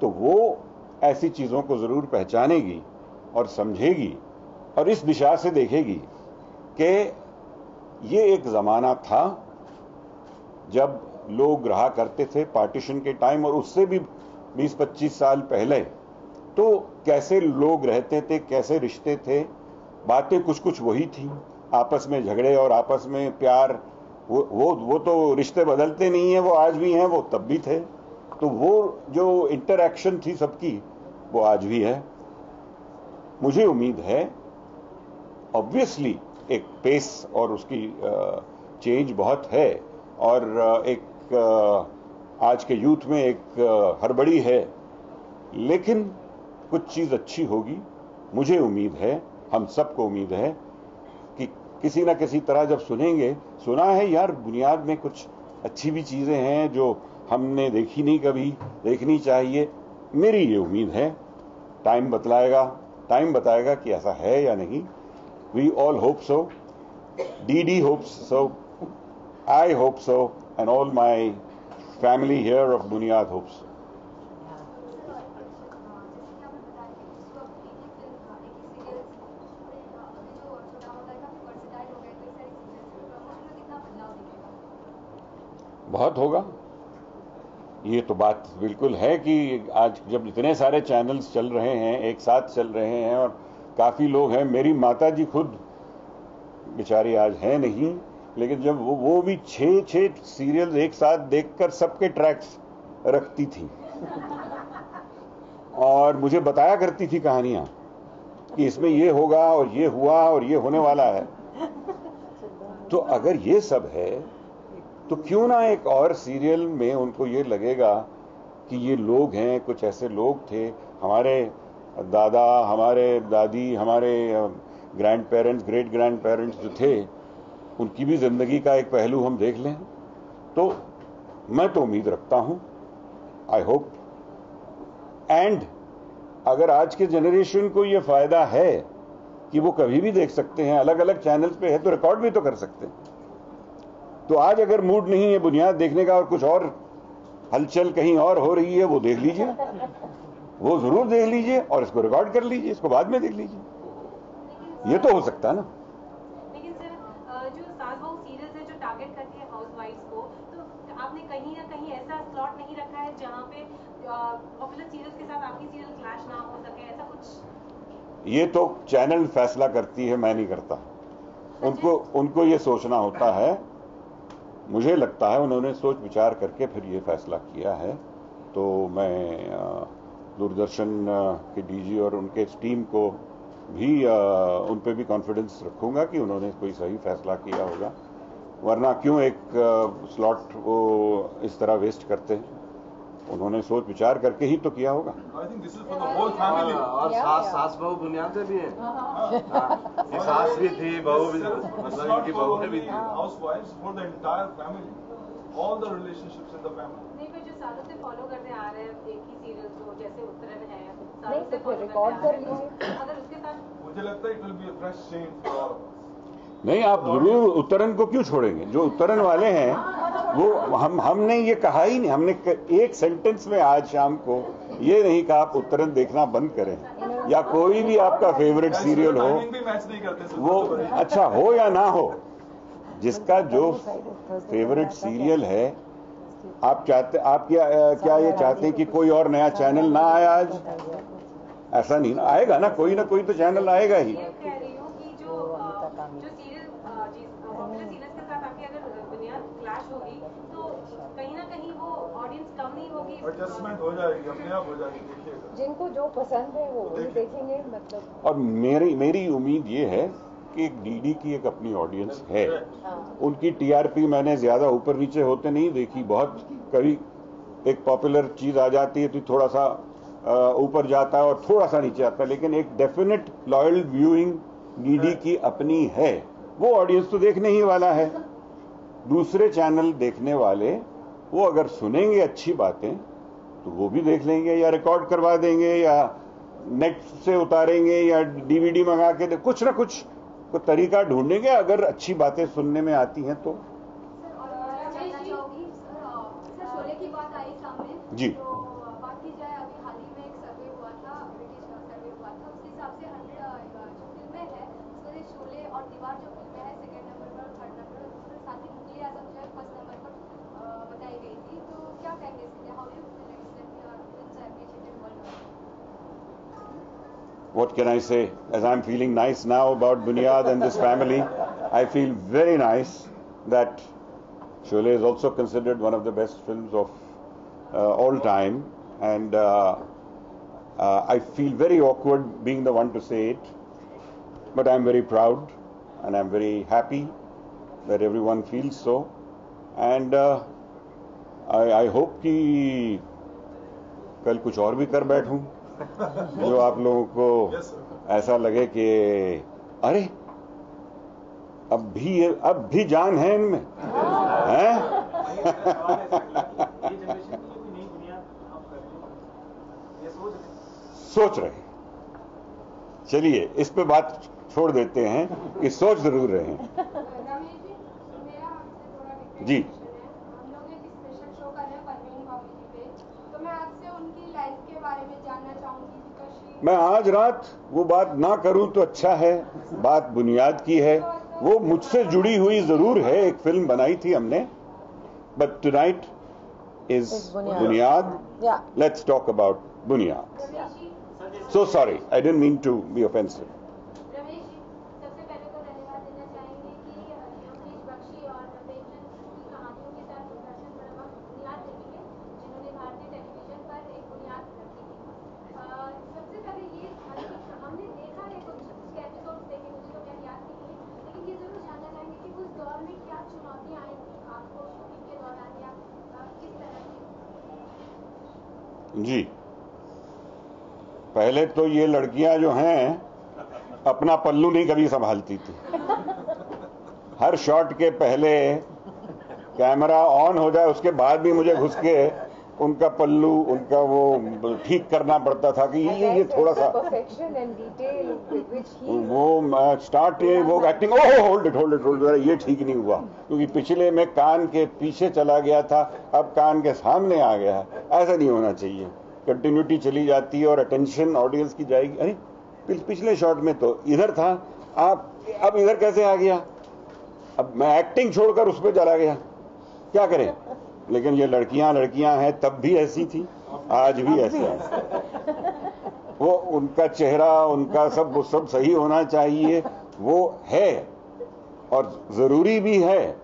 तो वो ऐसी चीजों को जरूर पहचानेगी और समझेगी और इस दिशा से देखेगी कि ये एक जमाना था जब लोग रहा करते थे पार्टीशन के टाइम, और उससे भी 20-25 साल पहले तो कैसे लोग रहते थे, कैसे रिश्ते थे। बातें कुछ कुछ वही थी, आपस में झगड़े और आपस में प्यार, वो तो रिश्ते बदलते नहीं है, वो आज भी हैं, वो तब भी थे। तो वो जो इंटरैक्शन थी सबकी, वो आज भी है। मुझे उम्मीद है, ऑब्वियसली एक पेस और उसकी चेंज बहुत है, और एक आज के यूथ में एक हड़बड़ी है, लेकिन कुछ चीज अच्छी होगी। मुझे उम्मीद है, हम सबको उम्मीद है कि किसी ना किसी तरह जब सुनेंगे, सुना है यार बुनियाद में कुछ अच्छी भी चीजें हैं जो हमने देखी नहीं, कभी देखनी चाहिए। मेरी ये उम्मीद है, टाइम बताएगा कि ऐसा है या नहीं, We all hope so. DD hopes so. I hope so. And all my family here of Bunyad hopes so. बहुत होगा। ये तो बात बिल्कुल है कि आज जब इतने सारे चैनल्स चल रहे हैं, एक साथ चल रहे हैं और काफ़ी लोग हैं, मेरी माता जी खुद बेचारी आज है नहीं, लेकिन जब वो भी 6 सीरियल्स एक साथ देखकर सबके ट्रैक्स रखती थी और मुझे बताया करती थी कहानियां कि इसमें ये होगा और ये हुआ और ये होने वाला है। तो अगर ये सब है तो क्यों ना एक और सीरियल में उनको ये लगेगा कि ये लोग हैं, कुछ ऐसे लोग थे, हमारे दादा, हमारे दादी, हमारे grand parents, great grand parents जो थे, उनकी भी जिंदगी का एक पहलू हम देख लें। तो मैं तो उम्मीद रखता हूं, आई होप, एंड अगर आज के जनरेशन को ये फायदा है कि वो कभी भी देख सकते हैं, अलग अलग चैनल्स पे है तो रिकॉर्ड भी तो कर सकते हैं। तो आज अगर मूड नहीं है बुनियाद देखने का और कुछ और हलचल कहीं और हो रही है, वो देख लीजिए, वो जरूर देख लीजिए और इसको रिकॉर्ड कर लीजिए, इसको बाद में देख लीजिए। ये तो हो सकता है ना। लेकिन सर, जो सास बहू सीरियल्स है जो टारगेट करती है हाउसवाइफ्स को, तो आपने कहीं ना कहीं ऐसा स्लॉट नहीं रखा है जहां पे पॉपुलर सीरियल्स के साथ आपकी सीरियल क्लैश ना हो सके, ऐसा कुछ? ये तो चैनल फैसला करती है, मैं नहीं करता। उनको ये सोचना होता है। मुझे लगता है उन्होंने सोच विचार करके फिर ये फैसला किया है। तो मैं दूरदर्शन के डीजी और उनके टीम को भी उन पे भी कॉन्फिडेंस रखूंगा कि उन्होंने कोई सही फैसला किया होगा, वरना क्यों एक स्लॉट वो इस तरह वेस्ट करते हैं। उन्होंने सोच विचार करके ही तो किया होगा। और सास बहू बुनियाद से भी है, सास भी थी, बहू भी, मतलब इनकी बहू भी थी। Housewives for the entire family, all the relationships in the family. नहीं, पर जो सालों से फॉलो करते आ रहे हैं एक ही सीरियल को, जैसे उत्तरन है, नहीं तो फिर रिकॉर्ड कर लीजिए। अगर उसके साथ मुझे लगता है it will be a fresh change for all of us. नहीं, आप जरूर उत्तरन को क्यों छोड़ेंगे? जो उत्तरन वाले हैं वो हमने ये कहा ही नहीं, हमने एक सेंटेंस में आज शाम को ये नहीं कहा आप उत्तरन देखना बंद करें या कोई भी आपका फेवरेट सीरियल हो, वो अच्छा हो या ना हो, जिसका जो फेवरेट सीरियल है, आप क्या ये चाहते हैं कि कोई और नया चैनल ना आया? आज ऐसा नहीं ना, आएगा ना कोई तो चैनल आएगा ही। जो सीरियल पॉपुलर सीरियल्स के साथ आपकी अगर बुनियाद क्लैश होगी तो कहीं ना कहीं वो ऑडियंस कम नहीं होगी, एडजस्टमेंट हो जाएगी, अपने आप हो जाएगी। देखिएगा जिनको जो पसंद है वो वही देखेंगे, मतलब। और मेरी उम्मीद ये है कि एक डीडी की एक अपनी ऑडियंस है। उनकी टीआरपी मैंने ज्यादा ऊपर नीचे होते नहीं देखी। बहुत कभी एक पॉपुलर चीज आ जाती है तो थोड़ा सा ऊपर जाता है और थोड़ा सा नीचे आता है, लेकिन एक डेफिनेट लॉयल व्यूइंग डीडी की अपनी है। वो ऑडियंस तो देखने ही वाला है। दूसरे चैनल देखने वाले वो अगर सुनेंगे अच्छी बातें तो वो भी देख लेंगे या रिकॉर्ड करवा देंगे या नेट से उतारेंगे या डीवीडी मंगा के कुछ ना कुछ तरीका ढूंढेंगे अगर अच्छी बातें सुनने में आती हैं तो। शोले की बात आई सामने जी, तो बात की जाए, अभी हाल ही में एक सर्वे हुआ था, ब्रिटिश सर्वे हुआ था, उसके हिसाब से 100 जो फिल्में हैं उसमें शोले और दीवार जो फिल्में हैं सेकंड नंबर पर, थर्ड नंबर पर, उसके साथ ही मुगली आजम जो है फर्स्ट नंबर पर बताई गई थी। तो क्या कहेंगे इसके लिए? How do you feel films are appreciated world? what can I say? As I'm feeling nice now about Bunyad and this family, I feel very nice that Sholay is also considered one of the best films of all time, and I feel very awkward being the one to say it, but I'm very proud and I'm very happy that everyone feels so, and I hope कि कल कुछ और भी कर बैठूं जो आप लोगों को ऐसा लगे कि अरे अब भी जान है इनमें, हैं? सोच चलिए इस पे बात छोड़ देते हैं कि सोच जरूर रहे हैं। रमेश जी, मेरा आपसे थोड़ा जी। क्वेश्चन है। हम लोग एक स्पेशल शो कर रहे हैं परवीन कॉमेडी पे, तो मैं आपसे उनकी लाइफ के बारे में जानना चाहूंगी बिकॉज मैं आज रात वो बात ना करूं तो अच्छा है। बात बुनियाद की है, वो मुझसे जुड़ी हुई जरूर है। एक फिल्म बनाई थी हमने, but tonight is Buniyaad. Let's talk about Buniyaad. So sorry, I didn't mean to be offensive. Ramesh ji, सबसे पहले तो धन्यवाद देना चाहेंगे कि योगेश बख्शी और प्रेमचंद की कहानियों के साथ प्रदर्शन पर हम बुनियाद देखेंगे, जिन्होंने भारतीय टेलीविजन पर एक बुनियाद रखी थी। सबसे पहले ये हमने देखा है कुछ एपिसोड देखे, मुझे तो खैर याद नहीं है, लेकिन ये जरूर जानना चाहेंगे कि उस दौर में क्या चुनौतियां आई थी आपको शूटिंग के दौरान, या किस तरह की? जी, पहले तो ये लड़कियां जो हैं अपना पल्लू नहीं कभी संभालती थी। हर शॉट के पहले कैमरा ऑन हो जाए उसके बाद भी मुझे घुस के उनका पल्लू, उनका वो ठीक करना पड़ता था कि ये थोड़ा सा वो स्टार्ट वो एक्टिंग, ओह होल्ड इट, ये ठीक नहीं हुआ क्योंकि पिछले में कान के पीछे चला गया था, अब कान के सामने आ गया है। ऐसा नहीं होना चाहिए। कंटिन्यूटी चली जाती है और अटेंशन ऑडियंस की जाएगी। अरे पिछले शॉट में तो इधर था, आप अब इधर कैसे आ गया? अब मैं एक्टिंग छोड़कर उस पर चला गया, क्या करें? लेकिन ये लड़कियां हैं, तब भी ऐसी थी, आज भी ऐसी है। वो उनका चेहरा, उनका सब सही होना चाहिए, वो है और जरूरी भी है।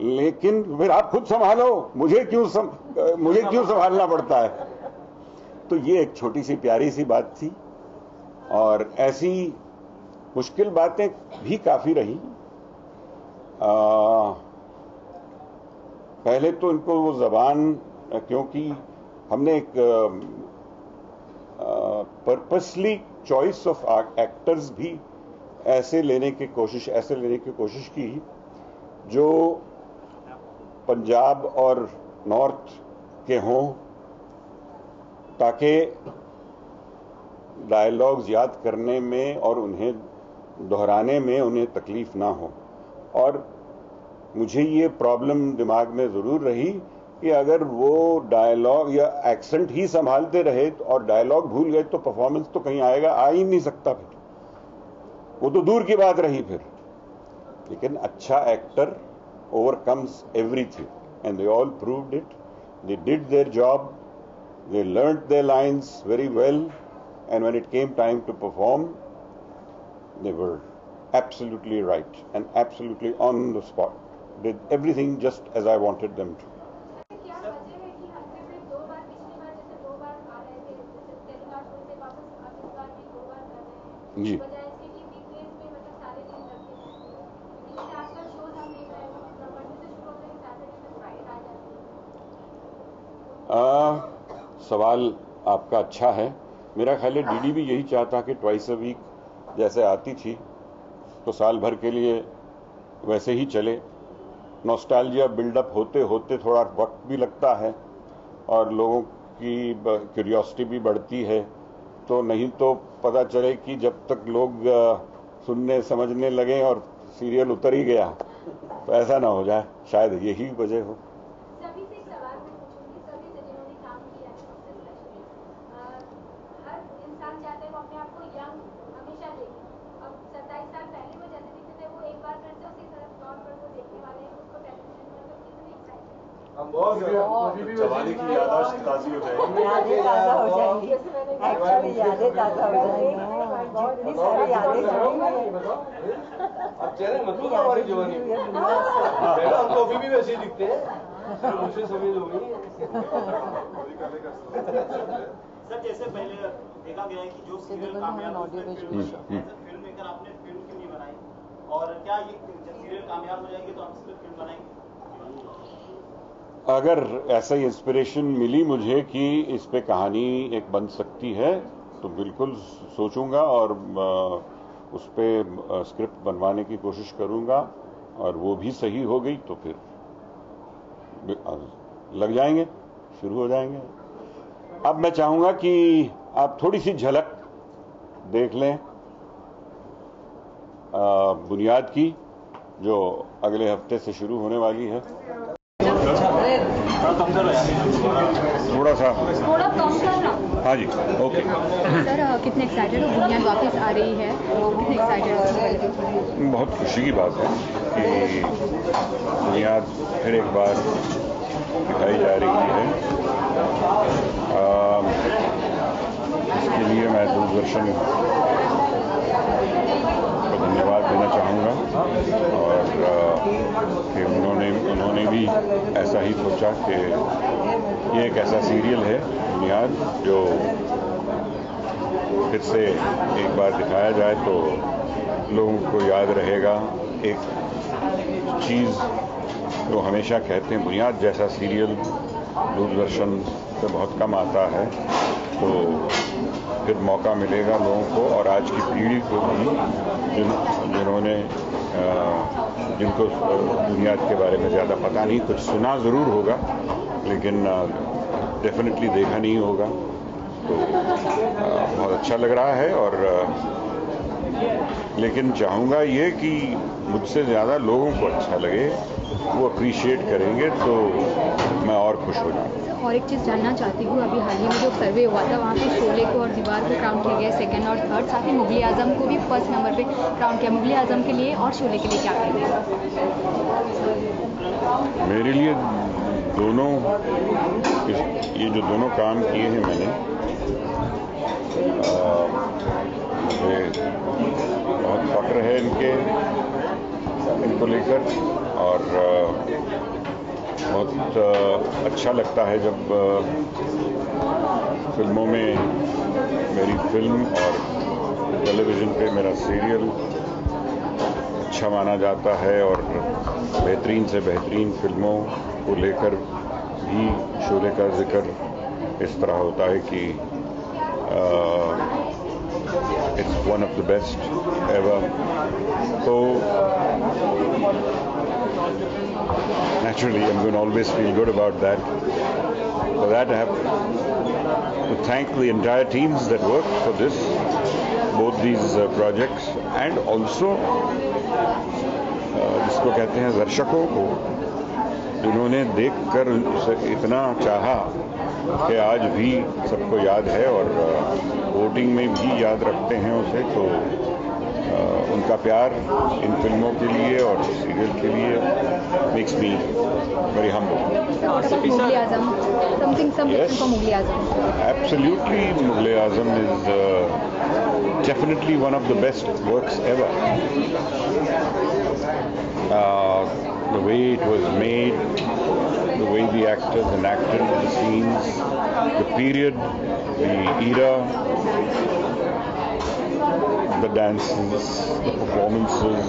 लेकिन फिर आप खुद संभालो, मुझे क्यों संभालना पड़ता है? तो ये एक छोटी सी प्यारी सी बात थी और ऐसी मुश्किल बातें भी काफी रही। पहले तो इनको वो जबान, क्योंकि हमने एक पर्पसली चॉइस ऑफ एक्टर्स भी ऐसे लेने की कोशिश की जो पंजाब और नॉर्थ के हों, ताकि डायलॉग्स याद करने में और उन्हें दोहराने में उन्हें तकलीफ ना हो। और मुझे ये प्रॉब्लम दिमाग में जरूर रही कि अगर वो डायलॉग या एक्सेंट ही संभालते रहे और डायलॉग भूल गए तो परफॉर्मेंस तो कहीं आ ही नहीं सकता। फिर वो तो दूर की बात रही फिर। लेकिन अच्छा actor overcomes everything and they all proved it. They did their job, they learnt their lines very well, and when it came time to perform, they were absolutely right and absolutely on the spot, did everything just as I wanted them to. क्या वजह है कि हफ्ते में 2 बार, पिछली बार जैसे 2 बार आ रहे थे, जैसे टेलीकास्ट होने से वापस अब इस बार भी 2 बार कर रहे हैं, जी। बजाय इसके कि वीकडेज में मतलब सारे दिन रखे जाते हैं, क्योंकि आजकल शोज हम देख रहे हैं मंडे से शुरू होते हैं, सैटरडे में फ्राइडे आ जाती है। सवाल आपका अच्छा है। मेरा ख्याल है डीडी भी यही चाहता कि ट्वाइस अ वीक जैसे आती थी तो साल भर के लिए वैसे ही चले। नॉस्टैल्जिया बिल्डअप होते होते थोड़ा वक्त भी लगता है और लोगों की क्यूरियोसिटी भी बढ़ती है, तो नहीं तो पता चले कि जब तक लोग सुनने समझने लगे और सीरियल उतर ही गया तो ऐसा ना हो जाए। शायद यही वजह हो। सभी से एक सवाल मैं पूछूंगी, सभी से जिन्होंने काम किया है सबसे स्पेशली, हर इंसान चाहता है वो अपने आप को यंग हमेशा देखे। अब 27 साल पहले वो जैसे दिखते थे वो एक बार फिर से उसी तरह तौर पर वो देखने वाले हैं उसको टेलीविजन पर, तो कितनी एक्साइटेड हम बहुत जवानी की याददाश्त ताज़ी हो जाएगी। यादें ताज़ा हो जाएंगी, एक्चुअली यादें ताज़ा हो जाएंगी, जितनी सारी यादें जुड़ी अब चेहरे मतलब हमारी जवानी हम तो अभी भी वैसे ही दिखते हैं, मुझसे समझ होगी। सर जैसे पहले देखा गया है कि जो सीरियल कामयाब होते हैं फिल्म मेकर आपने फिल्म क्यों नहीं बनाई, और क्या ये जब सीरियल कामयाब हो जाएंगे तो हम सिर्फ फिल्म बनाएंगे? अगर ऐसा ही इंस्पिरेशन मिली मुझे कि इस पे कहानी एक बन सकती है तो बिल्कुल सोचूंगा और उस पे स्क्रिप्ट बनवाने की कोशिश करूंगा, और वो भी सही हो गई तो फिर लग जाएंगे, शुरू हो जाएंगे। अब मैं चाहूंगा कि आप थोड़ी सी झलक देख लें बुनियाद की, जो अगले हफ्ते से शुरू होने वाली है। थोड़ा कम करना। हाँ जी, ओके। सर कितने एक्साइटेड हो, बुनियाद वापस आ रही है, कितने एक्साइटेड हो? बहुत खुशी की बात है कि बुनियाद फिर एक बार दिखाई जा रही है। इसके लिए मैं दूरदर्शन को धन्यवाद देना चाहूँगा और कि उन्होंने भी ऐसा ही सोचा कि ये एक ऐसा सीरियल है बुनियाद जो फिर से एक बार दिखाया जाए तो लोगों को याद रहेगा। एक चीज़ जो हमेशा कहते हैं, बुनियाद जैसा सीरियल दूरदर्शन पे बहुत कम आता है, तो फिर मौका मिलेगा लोगों को और आज की पीढ़ी को भी जिनको बुनियाद के बारे में ज़्यादा पता नहीं, कुछ सुना ज़रूर होगा लेकिन डेफिनेटली देखा नहीं होगा। तो बहुत अच्छा लग रहा है और लेकिन चाहूँगा ये कि मुझसे ज़्यादा लोगों को अच्छा लगे, वो अप्रिशिएट करेंगे तो मैं और खुश हो जाऊँगा। और एक चीज़ जानना चाहती हूँ, अभी हाल ही में जो सर्वे हुआ था वहाँ पे शोले को और दीवार को क्राउन किया गया सेकंड और थर्ड, साथ ही मुगले आजम को भी फर्स्ट नंबर पे क्राउन किया। मुगले आजम के लिए और शोले के लिए क्या कहेंगे? मेरे लिए दोनों, ये जो दोनों काम किए हैं मैंने, मुझे बहुत फक्र है इनको लेकर और बहुत अच्छा लगता है जब फिल्मों में मेरी फिल्म और टेलीविज़न पे मेरा सीरियल अच्छा माना जाता है और बेहतरीन से बेहतरीन फिल्मों को लेकर भी शोले का जिक्र इस तरह होता है कि it's one of the best ever. तो naturally I'm going to always feel good about that. For that I have to thank the entire teams that worked for this, both these projects, and also जिसको कहते हैं दर्शकों को, जिन्होंने देखकर इतना चाहा कि आज भी सबको याद है और वोटिंग में भी याद रखते हैं उसे। तो उनका प्यार इन फिल्मों के लिए और सीरियल के लिए makes me very humble. Mughal Azam, something from Mughal Azam. Absolutely, Mughal Azam is definitely one of the best works ever. The way it was made, the way the actors enacted the scenes, the period, the era, the dances, the performances,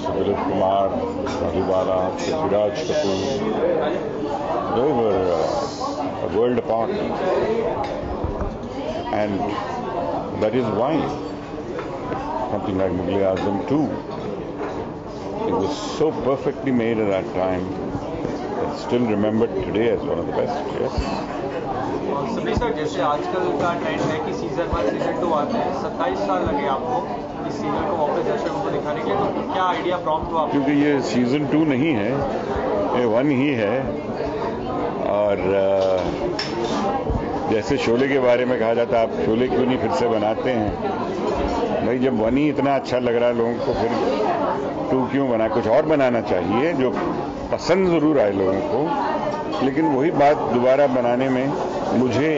Dilip Kumar, Madhubala, Prithviraj Kapoor, they were a world apart, and that is why something like Mughal Azam 2, it was so perfectly made at that time, it's still remembered today as one of the best. Yes. सभी sir, जैसे आजकल का trend है कि season 1 season 2 आते हैं, 27 साल लगे आपको इस सीजन को वापस दर्शकों को दिखाने के लिए, तो क्या आइडिया प्रॉम्प्ट हुआ? क्योंकि ये सीजन 2 नहीं है, ये 1 ही है। और जैसे शोले के बारे में कहा जाता है, आप शोले क्यों नहीं फिर से बनाते हैं? भाई जब 1 ही इतना अच्छा लग रहा है लोगों को, फिर 2 क्यों बना? कुछ और बनाना चाहिए जो पसंद ज़रूर आए लोगों को, लेकिन वही बात दोबारा बनाने में मुझे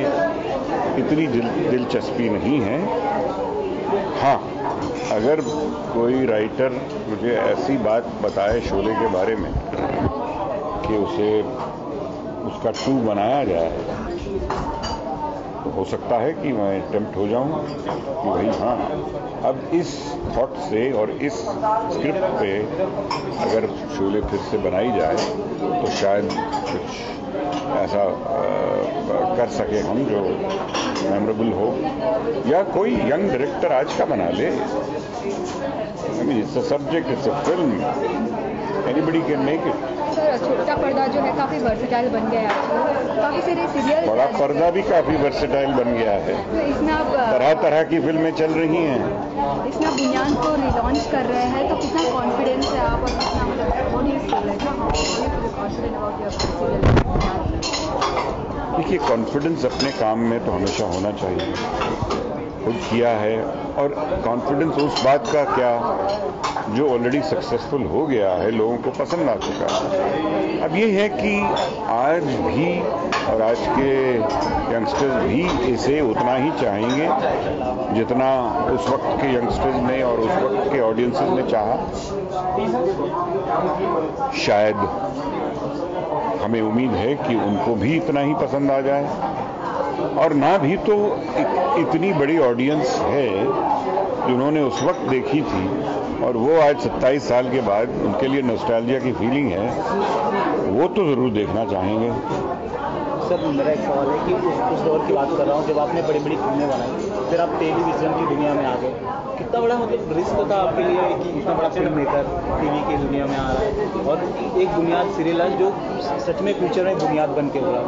इतनी दिलचस्पी नहीं है। हाँ, अगर कोई राइटर मुझे ऐसी बात बताए शोले के बारे में कि उसका 2 बनाया जाए, तो हो सकता है कि मैं टेम्प्ट हो जाऊं कि भाई हाँ, अब इस थॉट से और इस स्क्रिप्ट पे अगर शोले फिर से बनाई जाए तो शायद कुछ ऐसा कर सके हम जो मेमोरेबल हो, या कोई यंग डायरेक्टर आज का बना ले। I mean, it's a subject, it's a film. Anybody can make it. Sir छोटा पर्दा जो है काफ़ी वर्सेटाइल बन गया है आजकल, काफ़ी सारे सीरियल। बड़ा पर्दा भी काफी वर्सेटाइल बन गया है, तो इसमें आप तरह तरह की फिल्में चल रही हैं। इसमें आप बुनियाद को रिलॉन्च कर रहे हैं, तो कितना कॉन्फिडेंस है आप और कितना मतलब कॉन्फिडेंट अबाउट योर सीरियल? देखिए, कॉन्फिडेंस अपने काम में तो हमेशा होना चाहिए, खुद किया है, और कॉन्फिडेंस उस बात का क्या जो ऑलरेडी सक्सेसफुल हो गया है, लोगों को पसंद आ चुका है। अब ये है कि आज भी और आज के यंगस्टर्स भी इसे उतना ही चाहेंगे जितना उस वक्त के यंगस्टर्स ने और उस वक्त के ऑडियंसेस ने चाहा। शायद हमें उम्मीद है कि उनको भी इतना ही पसंद आ जाए, और ना भी तो इतनी बड़ी ऑडियंस है जिन्होंने उस वक्त देखी थी और वो आज 27 साल के बाद उनके लिए नॉस्टैल्जिया की फीलिंग है, वो तो जरूर देखना चाहेंगे। सर मेरा एक सवाल है कि उस दौर की बात कर रहा हूँ जब आपने बड़ी बड़ी फिल्में बनाई, फिर आप टेलीविजन की दुनिया में आ गए, कितना बड़ा मतलब रिस्क था आपके लिए कि इतना बड़ा फिल्म मेकर टीवी की दुनिया में आ रहा है, और एक बुनियाद सीरियल है जो सच में फ्यूचर में बुनियाद बन के हुआ।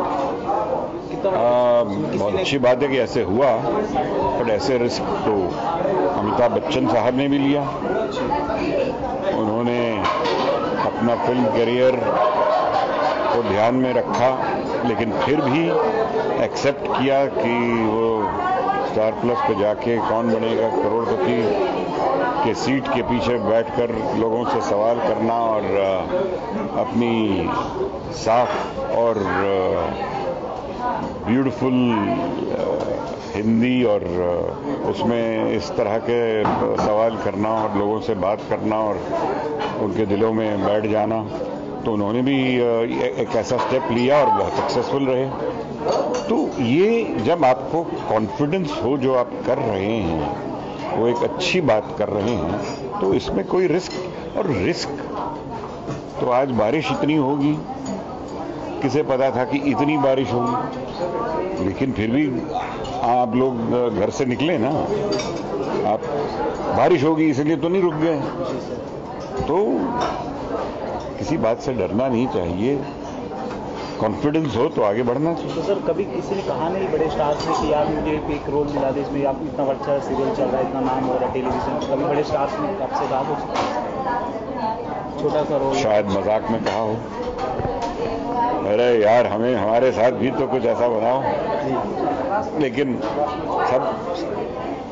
बहुत अच्छी बात है कि ऐसे हुआ, पर ऐसे रिस्क तो अमिताभ बच्चन साहब ने भी लिया। उन्होंने अपना फिल्म करियर को ध्यान में रखा, लेकिन फिर भी एक्सेप्ट किया कि वो स्टार प्लस पे जाके कौन बनेगा करोड़पति के सीट के पीछे बैठकर लोगों से सवाल करना और अपनी साफ और ब्यूटीफुल हिंदी और उसमें इस तरह के सवाल करना और लोगों से बात करना और उनके दिलों में बैठ जाना, तो उन्होंने भी एक ऐसा स्टेप लिया और बहुत सक्सेसफुल रहे। तो ये जब आपको कॉन्फिडेंस हो जो आप कर रहे हैं, वो एक अच्छी बात कर रहे हैं, तो इसमें कोई रिस्क तो आज बारिश इतनी होगी, किसे पता था कि इतनी बारिश होगी, लेकिन फिर भी आप लोग घर से निकले ना, आप बारिश होगी इसलिए तो नहीं रुक गए। तो किसी बात से डरना नहीं चाहिए, कॉन्फिडेंस हो तो आगे बढ़ना चाहिए। तो सर कभी किसी ने कहा नहीं बड़े स्टार्स ने कि यार मुझे एक रोल मिला दे, इसमें आप इतना अच्छा सीरियल चल रहा है, इतना नाम हो रहा है टेलीविजन, कभी बड़े स्टार्स ने आपसे कहा कुछ छोटा सा रोल? शायद मजाक में कहा हो, अरे यार हमें हमारे साथ भी तो कुछ ऐसा बनाओ। लेकिन सब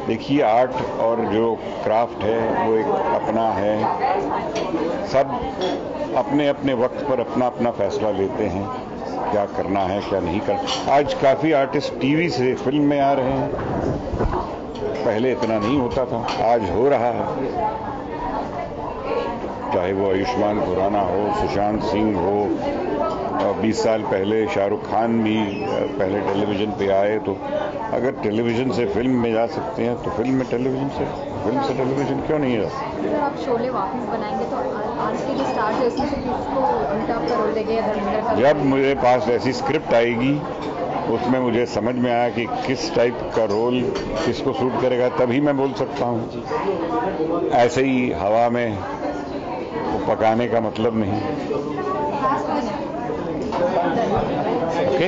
देखिए, आर्ट और जो क्राफ्ट है वो एक अपना है, सब अपने अपने वक्त पर अपना अपना फैसला लेते हैं क्या करना है क्या नहीं करना। आज काफ़ी आर्टिस्ट टीवी से फिल्म में आ रहे हैं, पहले इतना नहीं होता था, आज हो रहा है। चाहे वो आयुष्मान खुराना हो, सुशांत सिंह हो, 20 साल पहले शाहरुख खान भी पहले टेलीविज़न पे आए, तो अगर टेलीविज़न से फिल्म में जा सकते हैं तो फिल्म से टेलीविज़न क्यों नहीं जा सकते? अगर आप शोले वापस बनाएंगे तो आज के जो स्टार है उसमें से किसको अमिताभ का रोल देंगे या धर्मेंद्र का? जब मेरे पास ऐसी स्क्रिप्ट आएगी, उसमें मुझे समझ में आया कि किस टाइप का रोल किसको सूट करेगा, तभी मैं बोल सकता हूँ। ऐसे ही हवा में पकाने का मतलब नहीं। ओके?